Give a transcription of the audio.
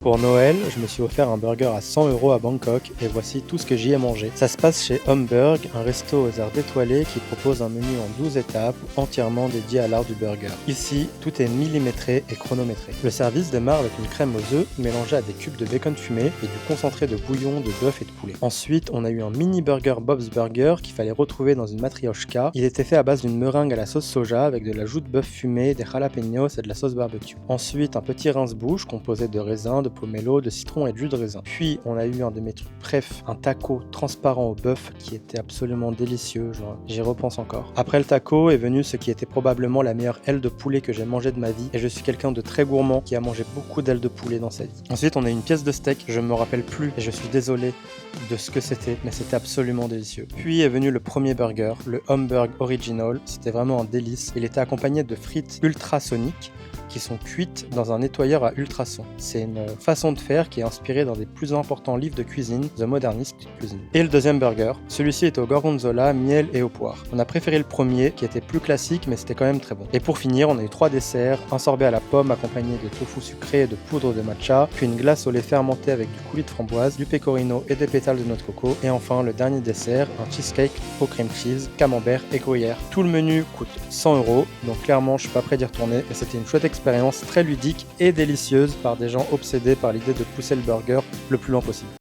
Pour Noël, je me suis offert un burger à 100 € à Bangkok et voici tout ce que j'y ai mangé. Ça se passe chez Homburg, un resto aux airs étoilés qui propose un menu en 12 étapes entièrement dédié à l'art du burger. Ici, tout est millimétré et chronométré. Le service démarre avec une crème aux œufs mélangée à des cubes de bacon fumé et du concentré de bouillon de bœuf et de poulet. Ensuite, on a eu un mini burger Bob's Burger qu'il fallait retrouver dans une matrioshka. Il était fait à base d'une meringue à la sauce soja avec de la joue de bœuf fumée, des jalapenos et de la sauce barbecue. Ensuite, un petit rince-bouche composé de raisins, de pomelo, de citron et de jus de raisin. Puis on a eu un de mes trucs bref, un taco transparent au bœuf qui était absolument délicieux, genre j'y repense encore. Après le taco est venu ce qui était probablement la meilleure aile de poulet que j'ai mangé de ma vie et je suis quelqu'un de très gourmand qui a mangé beaucoup d'ailes de poulet dans sa vie. Ensuite on a une pièce de steak, je me rappelle plus et je suis désolé de ce que c'était, mais c'était absolument délicieux. Puis est venu le premier burger, le Homburg Original, c'était vraiment un délice. Il était accompagné de frites ultrasoniques qui sont cuites dans un nettoyeur à ultrasons. C'est une façon de faire qui est inspirée dans des plus importants livres de cuisine, The Modernist Cuisine. Et le deuxième burger, celui-ci était au gorgonzola, miel et aux poires. On a préféré le premier qui était plus classique mais c'était quand même très bon. Et pour finir, on a eu 3 desserts, un sorbet à la pomme accompagné de tofu sucré et de poudre de matcha, puis une glace au lait fermenté avec du coulis de framboise, du pecorino et des pétales de noix de coco, et enfin le dernier dessert, un cheesecake au cream cheese, camembert et gruyère. Tout le menu coûte 100 €, donc clairement je suis pas prêt d'y retourner et c'était une chouette expérience très ludique et délicieuse par des gens obsédés par l'idée de pousser le burger le plus loin possible.